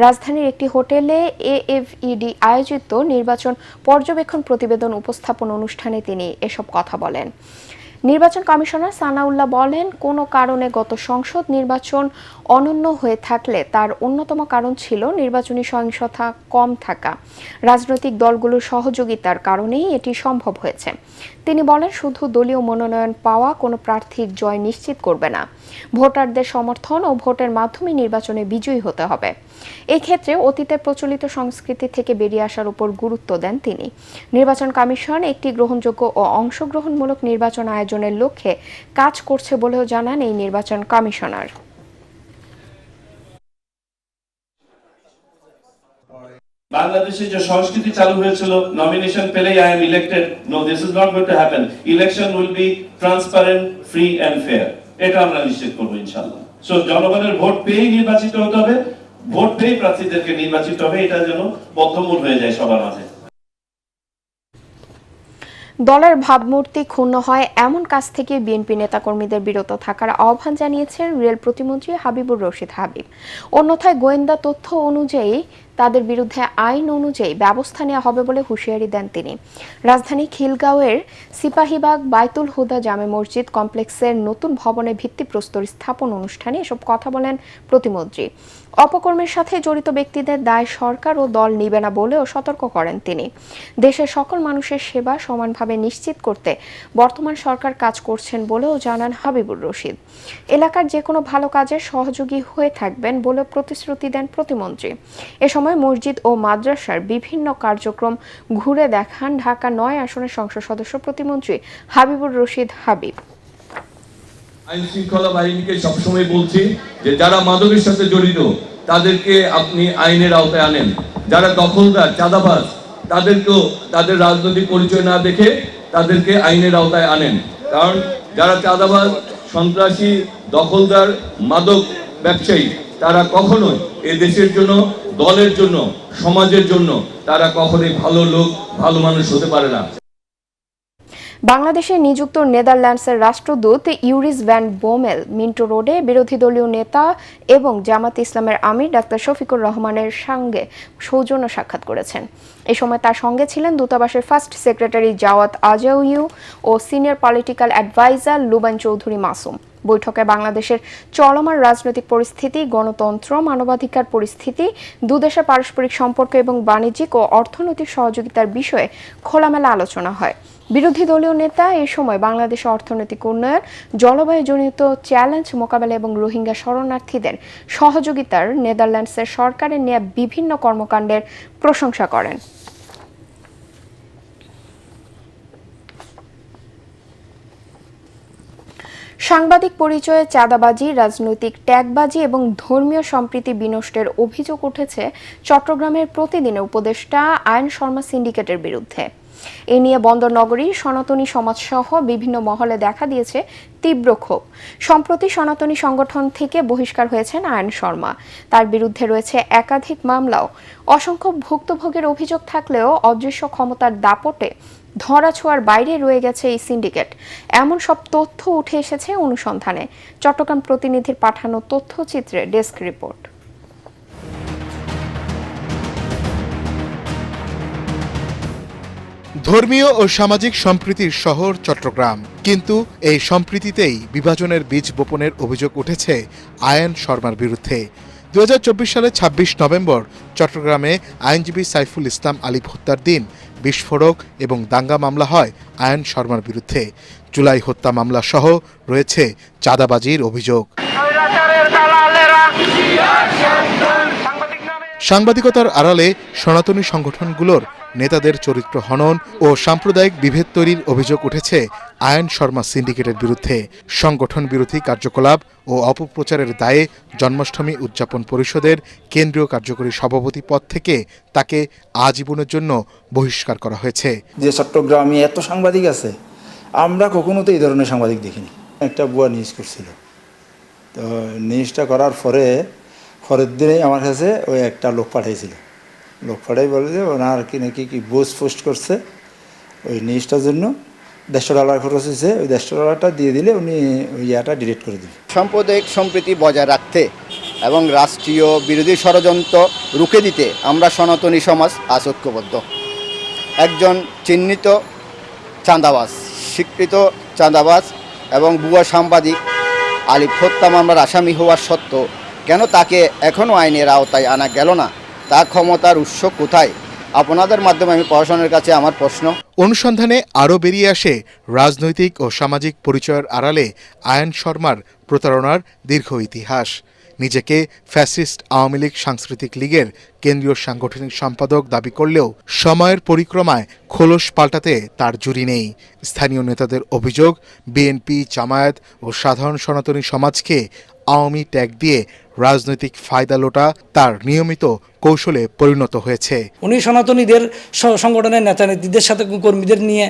রাজধানীর একটি হোটেলে AFED আয়োজিত নির্বাচন পর্যবেক্ষণ প্রতিবেদন উপস্থাপন অনুষ্ঠানে তিনি এসব কথা বলেন। নির্বাচন কমিশনার সানাউল্লাহ বলেন, কোনো কারণে গত সংসদ নির্বাচন অনন্য হয়ে থাকলে তার অন্যতম কারণ ছিল নির্বাচনী সহিংসতা কম থাকা। রাজনৈতিক দলগুলোর সহযোগিতার কারণেই এটি সম্ভব হয়েছে। তিনি বলেন, শুধু দলীয় মনোনয়ন পাওয়া কোনো প্রার্থীর জয় নিশ্চিত করবে না। ভোটারদের সমর্থন ও ভোটের মাধ্যমে নির্বাচনে বিজয়ী হতে হবে। এই ক্ষেত্রে অতীতের প্রচলিত সংস্কৃতি থেকে বেরিয়ে আসার উপর গুরুত্ব দেন তিনি। নির্বাচন কমিশন একটি গ্রহণযোগ্য ও অংশগ্রহণমূলক নির্বাচন আয়োজনের লক্ষ্যে কাজ করছে বলেও জানান এই নির্বাচন কমিশনার। বাংলাদেশে যে সংস্কৃতি চালু হয়েছিল, নমিনেশন পেলেই I am elected, no this is not going to happen. Election will be transparent, free and fair, এটা আমরা নিশ্চিত করবো ইনশাআল্লাহ। সো জনগণের ভোট পেয়েই নির্বাচিত হতে হবে, ভোট পেয়েই প্রার্থীদেরকে নির্বাচিত হবে, এটা যেন বদ্ধমূল হয়ে যায় সবার মাঝে। দলের ভাবমূর্তি ক্ষুণ্ণ হয় এমন কাজ থেকে বিএনপি নেতাকর্মীদের বিরত থাকার আহ্বান জানিয়েছেন রেল প্রতিমন্ত্রী হাবিবুর রশিদ হাবিব। অন্যথায় গোয়েন্দা তথ্য অনুযায়ী তাদের বিরুদ্ধে আইন অনুযায়ী ব্যবস্থা নেওয়া হবে বলে হুঁশিয়ারি দেন তিনি। রাজধানী খিলগাঁওয়ের সিপাহীবাগ বাইতুল হুদা জামে মসজিদ কমপ্লেক্সের নতুন ভবনের ভিত্তিপ্রস্তর স্থাপন অনুষ্ঠানে এসব কথা বলেন প্রতিমন্ত্রী। অপকর্মের সাথে জড়িত ব্যক্তিদের দায় সরকার ও দল নিবে না বলেও সতর্ক করেন তিনি। দেশের সকল মানুষের সেবা সমানভাবে নিশ্চিত করতে বর্তমান সরকার কাজ করছেন বলেও জানান হাবিবুর রশিদ। এলাকার যে কোনো ভালো কাজের সহযোগী হয়ে থাকবেন বলে প্রতিশ্রুতি দেন প্রতিমন্ত্রী। এ সময় মসজিদ ও মাদ্রাসার বিভিন্ন কার্যক্রম ঘুরে দেখান ঢাকা 9 আসনের সংসদ সদস্য প্রতিমন্ত্রী হাবিবুর রশিদ হাবিব। আইন শৃঙ্খলা বাহিনীকে সবসময় বলছি যে যারা মাদকের সাথে জড়িত তাদেরকে আপনি আইনের আওতায় আনেন। যারা দখলদার, চাঁদাবাজ, তাদেরকেও তাদের রাজনৈতিক পরিচয় না দেখে তাদেরকে আইনের আওতায় আনেন। কারণ যারা চাঁদাবাজ, সন্ত্রাসী, দখলদার, মাদক ব্যবসায়ী, তারা কখনোই এই দেশের জন্য, দলের জন্য, সমাজের জন্য তারা কখনোই ভালো লোক, ভালো মানুষ হতে পারে না। বাংলাদেশে নিযুক্ত নেদারল্যান্ডসের রাষ্ট্রদূত ইউরিস ভ্যান বোমেল মিন্টো রোডে বিরোধী দলীয় নেতা এবং জামাত ইসলামের আমির ডাক্তার শফিকুর রহমানের সঙ্গে সৌজন্য সাক্ষাৎ করেছেন। এই সময় তার সঙ্গে ছিলেন দূতাবাসের ফার্স্ট সেক্রেটারি জাওয়াত আজাউইউ ও senior political adviser Luban Chowdhury Masum. বৈঠকে বাংলাদেশের চলমান রাজনৈতিক পরিস্থিতি, গণতন্ত্র, মানবাধিকার পরিস্থিতি, দুদেশের পারস্পরিক সম্পর্ক এবং বাণিজ্যিক ও অর্থনৈতিক সহযোগিতার বিষয়ে খোলামেলা আলোচনা হয়। বিরোধী দলীয় নেতা এই সময় বাংলাদেশের অর্থনৈতিক উন্নয়ন, জলবায়ুজনিত চ্যালেঞ্জ মোকাবেলা এবং রোহিঙ্গা শরণার্থীদের সহযোগিতার নেদারল্যান্ডসের সরকারের নেয়া বিভিন্ন কর্মকাণ্ডের প্রশংসা করেন। সাংবাদিক পরিচয়ে চাঁদাবাজি, রাজনৈতিক ট্যাগবাজি এবং ধর্মীয় সম্প্রীতি বিনষ্টের অভিযোগ উঠেছে চট্টগ্রামের প্রতিদিনের উপদেষ্টা আয়ন শর্মা সিন্ডিকেটের বিরুদ্ধে। এ নিয়ে বন্দর নগরীর সনাতনী সমাজসহ বিভিন্ন মহলে দেখা দিয়েছে তীব্র ক্ষোভ। সম্প্রতি সনাতনী সংগঠন থেকে বহিষ্কার হয়েছেন আয়ন শর্মা। তার বিরুদ্ধে রয়েছে একাধিক মামলাও। অসংখ্য ভুক্তভোগীর অভিযোগ থাকলেও অদৃশ্য ক্ষমতার দাপটে ধরাছোঁয়ার বাইরে রয়ে গেছে এই সিন্ডিকেট। এমন সব তথ্য উঠে এসেছে অনুসন্ধানে। চট্টগ্রাম প্রতিনিধির পাঠানো তথ্যচিত্রে ডেস্ক রিপোর্ট। ধর্মীয় ও সামাজিক সম্প্রীতির শহর চট্টগ্রাম, কিন্তু এই সম্প্রীতিতেই বিভাজনের বীজ বপনের অভিযোগ উঠেছে আয়ন শর্মার বিরুদ্ধে। 2024 সালে 26 নভেম্বর চট্টগ্রামে আইনজীবী সাইফুল ইসলাম আলিফ হত্যার দিন বিস্ফোরক এবং দাঙ্গা মামলা হয় আয়ন শর্মার বিরুদ্ধে। জুলাই হত্যা মামলা সহ রয়েছে চাঁদাবাজির অভিযোগ। সাংবাদিকতার আড়ালে সনাতনী সংগঠনগুলোর নেতাদের চরিত্র হনন ও সাম্প্রদায়িক বিভেদ তৈরির অভিযোগ উঠেছে আয়ন শর্মা সিন্ডিকেটের বিরুদ্ধে। সংগঠন বিরোধী কার্যকলাপ ও অপপ্রচারের দায়ে জন্মাষ্টমী উদযাপন পরিষদের কেন্দ্রীয় কার্যকরী সভাপতি পদ থেকে তাকে আজীবনের জন্য বহিষ্কার করা হয়েছে। যে চট্টগ্রামে এত সাংবাদিক আছে, আমরা কখনো তো এই ধরনের সাংবাদিক দেখিনি। একটা বুয়া নিউজ করছিল, তো নিউজটা করার পরের দিনেই আমার কাছে ওই একটা লোক পাঠাইছিল। লোক পাঠাই বলে যে ওনার কি নাকি বোস পোস্ট করছে, ওই নিউজটার জন্য $150 খরচ হয়েছে, ওই $150 দিয়ে দিলে উনি ওই ইয়াটা ডিলিট করে দিলেন। সাম্প্রদায়িক সম্প্রীতি বজায় রাখতে এবং রাষ্ট্রীয় বিরোধী ষড়যন্ত্র রুখে দিতে আমরা সনাতনী সমাজ আজ ঐক্যবদ্ধ। একজন চিহ্নিত চাঁদাবাজ, স্বীকৃত চাঁদাবাজ এবং ভুয়া সাংবাদিক আলিফ হত্যা মামলার আসামি হওয়ার সত্ত্বেও কেন তাকে এখনও আইনের আওতায় আনা গেল না? তার ক্ষমতার উৎস কোথায়? আপনাদের মাধ্যমে আমি প্রশাসনের কাছে আমার প্রশ্ন। অনুসন্ধানে আরও বেরিয়ে আসে রাজনৈতিক ও সামাজিক পরিচয়ের আড়ালে আয়ন শর্মার প্রতারণার দীর্ঘ ইতিহাস। নিজেকে ফ্যাসিস্ট আওয়ামী লীগ সাংস্কৃতিক লীগের কেন্দ্রীয় সাংগঠনিক সম্পাদক দাবি করলেও সময়ের পরিক্রমায় খোলস পাল্টাতে তার জুড়ি নেই। স্থানীয় নেতাদের অভিযোগ, বিএনপি, জামায়াত ও সাধারণ সনাতনী সমাজকে আওয়ামী ট্যাগ দিয়ে রাজনৈতিক ফায়দা লোটা তার নিয়মিত কৌশলে পরিণত হয়েছে। উনি সনাতনীদের সংগঠনের নেতা নেত্রীদের সাথে কর্মীদের নিয়ে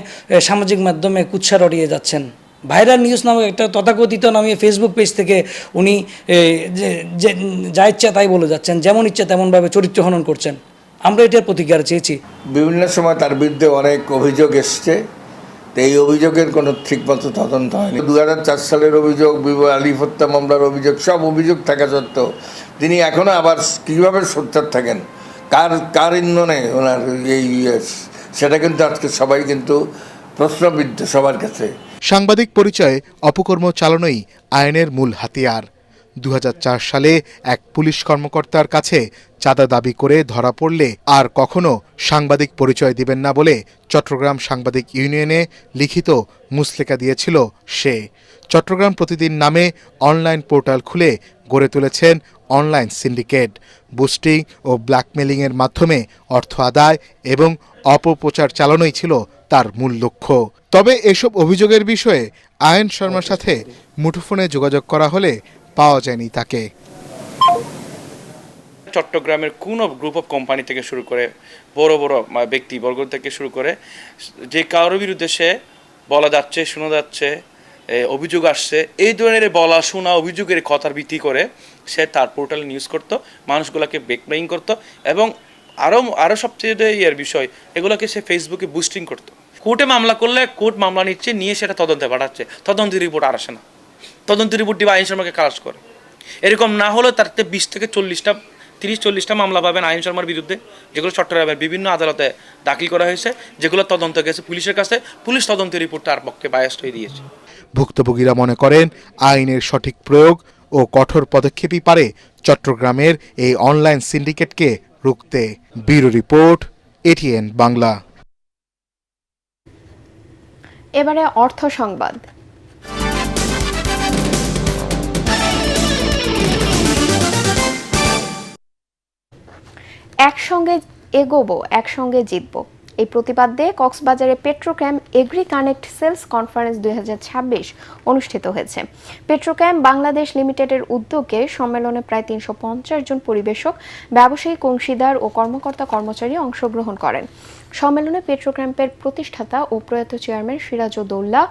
সামাজিক মাধ্যমে কুৎসা রটিয়ে যাচ্ছেন। ভাইরাল নিউজ নামক একটা তথাকথিত নামে ফেসবুক পেজ থেকে উনি যা ইচ্ছা তাই বলে যাচ্ছেন, যেমন ইচ্ছা তেমনভাবে চরিত্র হনন করছেন। আমরা এটার প্রতিকার চেয়েছি। বিভিন্ন সময় তার বিরুদ্ধে অনেক অভিযোগ এসছে, তো এই অভিযোগের কোনো ঠিকমতো তদন্ত হয়নি। 2004 সালের অভিযোগ, আলিফ হত্যা মামলার অভিযোগ, সব অভিযোগ থাকা সত্ত্বেও তিনি এখনও আবার কীভাবে সোচ্চার থাকেন, কার ইন্ধনে ওনার এই সেটা কিন্তু আজকে সবাই কিন্তু প্রশ্নবিদ্ধ সবার কাছে। সাংবাদিক পরিচয়ে অপকর্ম চালানোই আইনের মূল হাতিয়ার। 2004 সালে এক পুলিশ কর্মকর্তার কাছে চাঁদা দাবি করে ধরা পড়লে আর কখনো সাংবাদিক পরিচয় দিবেন না বলে চট্টগ্রাম সাংবাদিক ইউনিয়নে লিখিত মুচলেখা দিয়েছিল সে। চট্টগ্রাম প্রতিদিন নামে অনলাইন পোর্টাল খুলে গড়ে তুলেছেন অনলাইন সিন্ডিকেট। বুস্টিং ও ব্ল্যাকমেলিংয়ের মাধ্যমে অর্থ আদায় এবং অপপ্রচার চালানোই ছিল তার মূল লক্ষ্য। তবে এসব অভিযোগের বিষয়ে আয়ন শর্মার সাথে মুঠোফোনে যোগাযোগ করা হলে পাওয়া যায়নি তাকে। চট্টগ্রামের কোনো গ্রুপ অফ কোম্পানি থেকে শুরু করে বড় বড় ব্যক্তিবর্গ থেকে শুরু করে যে কারোর বিরুদ্ধে সে বলা যাচ্ছে, শোনা যাচ্ছে, অভিযোগ আসছে, এই ধরনের বলা শোনা অভিযোগের কথার ভিত্তি করে সে তার পোর্টালে নিউজ করতো, মানুষগুলোকে ব্ল্যাকমেইলিং করতো এবং আরও সবচেয়ে ইয়ের বিষয়, এগুলোকে সে ফেসবুকে বুস্টিং করতো। কোর্টে মামলা করলে কোর্ট মামলা নিচ্ছে, নিয়ে সেটা তদন্তে পাঠাচ্ছে, তদন্তের রিপোর্ট আর আসে না, তদন্তের রিপোর্ট দিবে আইন শর্মাকে খালাস করে। এরকম না হলেও তার 20 থেকে 30-40টা মামলা পাবেন আইন শর্মার বিরুদ্ধে, যেগুলো চট্টগ্রামের বিভিন্ন আদালতে দাখিল করা হয়েছে, যেগুলো তদন্ত গেছে পুলিশের কাছে, পুলিশ তদন্তের রিপোর্ট তার পক্ষে বায়াস্ট হয়ে দিয়েছে। ভুক্তভোগীরা মনে করেন আইনের সঠিক প্রয়োগ ও কঠোর পদক্ষেপই পারে চট্টগ্রামের এই অনলাইন সিন্ডিকেটকে রুখতে। Bureau report, ATN Bangla. এবারে অর্থ সংবাদ। একসঙ্গে এগোবো, একসঙ্গে জিতবো, এই প্রতিবাদে কক্সবাজারে পেট্রোক্যাম এগ্রি কানেক্ট সেলস কনফারেন্স 2026 অনুষ্ঠিত হয়েছে। পেট্রোক্যাম বাংলাদেশ লিমিটেডের উদ্যোগে সম্মেলনে প্রায় 350 জন পরিবেশক, ব্যবসায়িক অংশীদার ও কর্মকর্তা কর্মচারী অংশগ্রহণ করেন। সম্মেলনে পেট্রোক্যাম্পের প্রতিষ্ঠাতা ও প্রয়াত চেয়ারম্যান সিরাজউদ্দৌলা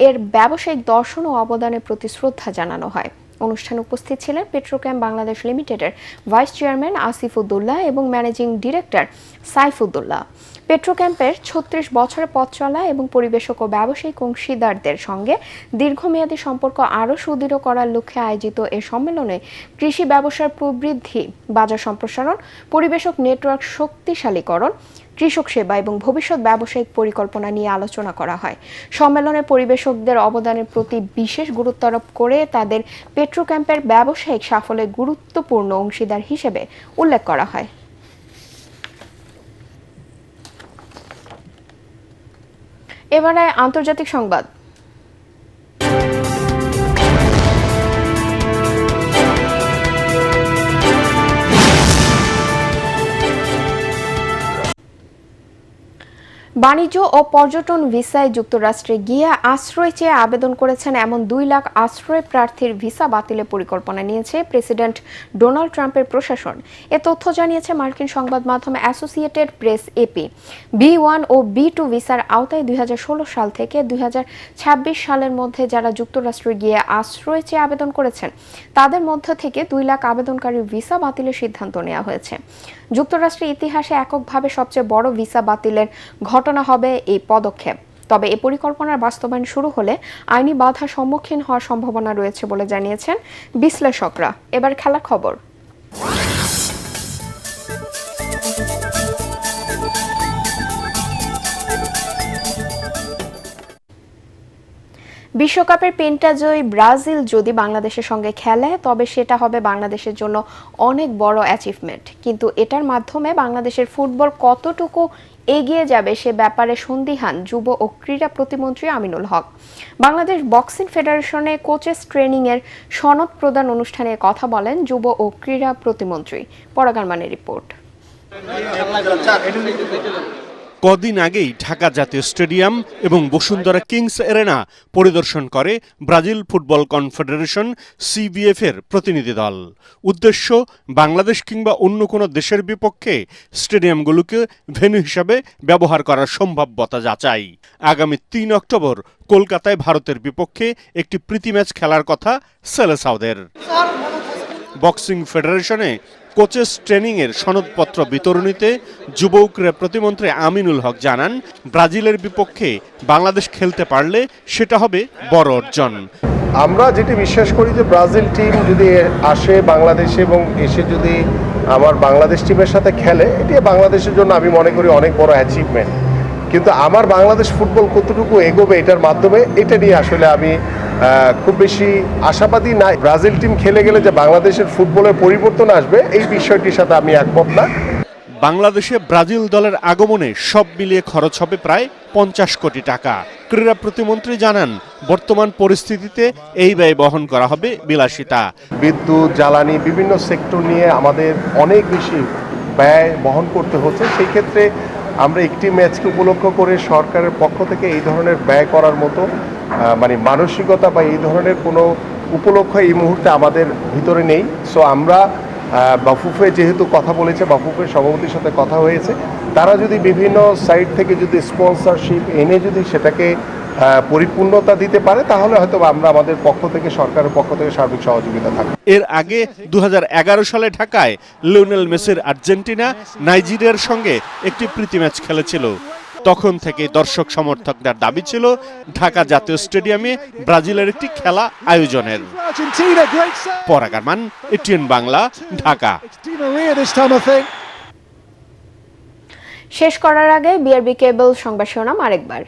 এর ব্যবসায়িক দর্শন ও অবদানের প্রতি শ্রদ্ধা জানানো হয়। অনুষ্ঠানে উপস্থিত ছিলেন পেট্রোক্যাম বাংলাদেশ লিমিটেডের ভাইস চেয়ারম্যান আসিফউদ্দৌলা এবং ম্যানেজিং ডিরেক্টর সাইফুদ্দৌলা। পেট্রোক্যাম্পের 36 বছরের পথ চলা এবং পরিবেশক ও ব্যবসায়িক অংশীদারদের সঙ্গে দীর্ঘমেয়াদী সম্পর্ক আরও সুদৃঢ় করার লক্ষ্যে আয়োজিত এ সম্মেলনে কৃষি ব্যবসার প্রবৃদ্ধি, বাজার সম্প্রসারণ, পরিবেশক নেটওয়ার্ক শক্তিশালীকরণ, কৃষক সেবা এবং ভবিষ্যৎ ব্যবসায়িক পরিকল্পনা নিয়ে আলোচনা করা হয়। সম্মেলনে পরিবেশকদের অবদানের প্রতি বিশেষ গুরুত্ব আরোপ করে তাদের পেট্রোক্যাম্পের ব্যবসায়িক সাফল্যের গুরুত্বপূর্ণ অংশীদার হিসেবে উল্লেখ করা হয়। এবারে আন্তর্জাতিক সংবাদ। বাণিজ্য ও পর্যটন ভিসায় যুক্তরাষ্ট্রে গিয়ে আশ্রয় চেয়ে আবেদন করেছেন এমন 2 লাখ আশ্রয় প্রার্থীর ভিসা বাতিলের পরিকল্পনা নিয়েছে প্রেসিডেন্ট ডোনাল্ড ট্রাম্পের প্রশাসন। এ তথ্য জানিয়েছে মার্কিন সংবাদ মাধ্যম অ্যাসোসিয়েটেড প্রেস এপি। B1 ও B2 ভিসার আওতায় 2016 সাল থেকে 2026 সালের মধ্যে যারা যুক্তরাষ্ট্রে গিয়ে আশ্রয় চেয়ে আবেদন করেছেন তাদের মধ্য থেকে 2 লাখ আবেদনকারীর ভিসা বাতিলের সিদ্ধান্ত নেওয়া হয়েছে। যুক্তরাষ্ট্রের ইতিহাসে এককভাবে সবচেয়ে বড় ভিসা বাতিলের ঘটনা হবে এই পদক্ষেপ। তবে এই পরিকল্পনার বাস্তবায়ন শুরু হলে আইনি বাধার সম্মুখীন হওয়ার সম্ভাবনা রয়েছে বলে জানিয়েছেন বিশ্লেষকরা। এবার খেলার খবর। বিশ্বকাপের পেন্টাজয়ী ব্রাজিল যদি বাংলাদেশের সঙ্গে খেলে তবে সেটা হবে বাংলাদেশের জন্য অনেক বড় অ্যাচিভমেন্ট। কিন্তু এটার মাধ্যমে বাংলাদেশের ফুটবল কতটুকু এগিয়ে যাবে সে ব্যাপারে সন্দিহান যুব ও ক্রীড়া প্রতিমন্ত্রী আমিনুল হক। বাংলাদেশ বক্সিং ফেডারেশনে কোচেস ট্রেনিং এর সনদ প্রদান অনুষ্ঠানে কথা বলেন যুব ও ক্রীড়া প্রতিমন্ত্রী। পরাগ মানের রিপোর্ট। কদিন আগেই ঢাকা জাতীয় স্টেডিয়াম এবং বসুন্ধরা কিংস এরেনা পরিদর্শন করে ব্রাজিল ফুটবল কনফেডারেশন CBF এর প্রতিনিধি দল। উদ্দেশ্য বাংলাদেশ কিংবা অন্য কোনো দেশের বিপক্ষে স্টেডিয়ামগুলোকে ভেন্যু হিসাবে ব্যবহার করার সম্ভাব্যতা যাচাই। আগামী 3 অক্টোবর কলকাতায় ভারতের বিপক্ষে একটি প্রীতি ম্যাচ খেলার কথা সেলেসাওদের। বক্সিং ফেডারেশনে কোচেস ট্রেনিং এর সনদপত্র বিতরণীতে যুব ক্রীড়া প্রতিমন্ত্রী আমিনুল হক জানান, ব্রাজিলের বিপক্ষে বাংলাদেশ খেলতে পারলে সেটা হবে বড় অর্জন। আমরা যেটি বিশ্বাস করি যে ব্রাজিল টিম যদি আসে বাংলাদেশে এবং এসে যদি আমার বাংলাদেশ টিমের সাথে খেলে, এটি বাংলাদেশের জন্য আমি মনে করি অনেক বড় অ্যাচিভমেন্ট। কিন্তু আমার বাংলাদেশ ফুটবল কতটুকু এগোবে এটার মাধ্যমে, এটা নিয়ে আসলে আমি খুব বেশি আশাবাদী নাই। ব্রাজিল টিম খেলে গেলে যে বাংলাদেশের ফুটবলের পরিবর্তন আসবে এই বিষয়টির সাথে আমি একমত না। বাংলাদেশে ব্রাজিল দলের আগমনে সব মিলিয়ে খরচ হবে প্রায় 50 কোটি টাকা। ক্রীড়া প্রতিমন্ত্রী জানান, বর্তমান পরিস্থিতিতে এই ব্যয় বহন করা হবে বিলাসিতা। বিদ্যুৎ, জ্বালানি, বিভিন্ন সেক্টর নিয়ে আমাদের অনেক বেশি ব্যয় বহন করতে হচ্ছে। সেই ক্ষেত্রে আমরা একটি ম্যাচকে উপলক্ষ করে সরকারের পক্ষ থেকে এই ধরনের ব্যয় করার মতো মানসিকতা বা এই ধরনের কোনো উপলক্ষ এই মুহূর্তে আমাদের ভিতরে নেই। সো আমরা বাফুফে যেহেতু কথা বলেছে, বাফুফের সভাপতির সাথে কথা হয়েছে, তারা যদি বিভিন্ন সাইড থেকে যদি স্পন্সরশিপ এনে যদি সেটাকে পরিপূর্ণতা দিতে পারে তাহলে হয়তো আমরা আমাদের পক্ষ থেকে, সরকারের পক্ষ থেকে সার্বিক সহযোগিতা থাকবে। এর আগে 2011 সালে ঢাকায় লিওনেল মেসির আর্জেন্টিনা নাইজেরিয়ার সঙ্গে একটি প্রীতি ম্যাচ খেলেছিল। তখন থেকে দর্শক সমর্থকদের দাবি ছিল ঢাকা জাতীয় স্টেডিয়ামে ব্রাজিলের একটি খেলা আয়োজনের। পরাগ আরমান, এটিএন বাংলা, ঢাকা। শেষ করার আগে বিআরবি কেবল সংবাদ শিরোনাম আরেকবার।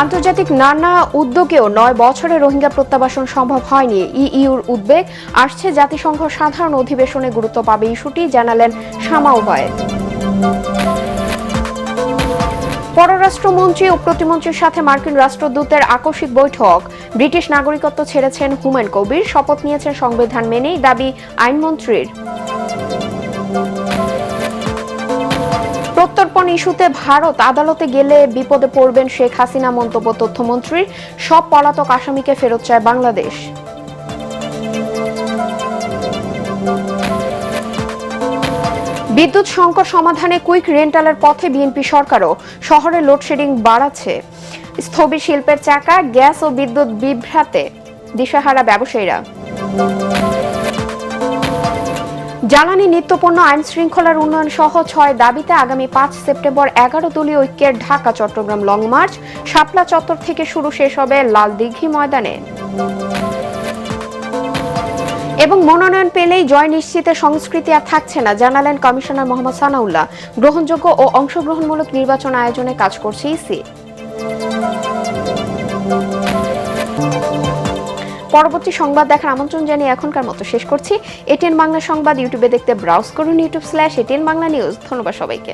আন্তর্জাতিক নানা উদ্যোগেও 9 বছরে রোহিঙ্গা প্রত্যাবাসন সম্ভব হয়নি। ইইউর উদ্বেগ, আসছে জাতিসংঘ সাধারণ অধিবেশনে গুরুত্ব পাবে ইস্যুটি, জানালেন শামা ওবায়েদ। পররাষ্ট্রমন্ত্রী ও প্রতিমন্ত্রীর সাথে মার্কিন রাষ্ট্রদূতের আকস্মিক বৈঠক। ব্রিটিশ নাগরিকত্ব ছেড়েছেন হুমায়ুন কবির, শপথ নিয়েছেন সংবিধান মেনেই, দাবি আইনমন্ত্রীর। প্রত্যর্পণে ইস্যুতে ভারত আদালতে গেলে বিপদে পড়বেন শেখ হাসিনা, মন্তব্য তথ্যমন্ত্রীর। সব পলাতক আসামিকে ফেরত চায় বাংলাদেশ। বিদ্যুৎ সংকট সমাধানে কুইক রেন্টালের পথে বিএনপি সরকারও। শহরে লোডশেডিং বাড়াচ্ছে, স্থবির শিল্পের চাকা, গ্যাস ও বিদ্যুৎ বিভ্রাটে দিশাহারা ব্যবসায়ীরা। জ্বালানি নিত্যপণ্য আইন শৃঙ্খলার উন্নয়ন সহ 6 দাবিতে আগামী 5 সেপ্টেম্বর 11 দলীয় ঐক্যের ঢাকা চট্টগ্রাম লং মার্চ। শাপলা চত্বর থেকে শুরু, শেষ হবে লাল দিঘি ময়দানে। এবং মনোনয়ন পেলেই জয় নিশ্চিতের সংস্কৃতি আর থাকছে না, জানালেন কমিশনার মোহাম্মদ সানাউল্লাহ। গ্রহণযোগ্য ও অংশগ্রহণমূলক নির্বাচন আয়োজনে কাজ করছে ইসি। পরবর্তী সংবাদ দেখার আমন্ত্রণ জানিয়ে এখনকার মতো শেষ করছি। এটিএন বাংলা সংবাদ ইউটিউবে দেখতে ব্রাউজ করুন youtube/ATN বাংলা নিউজ। ধন্যবাদ সবাইকে।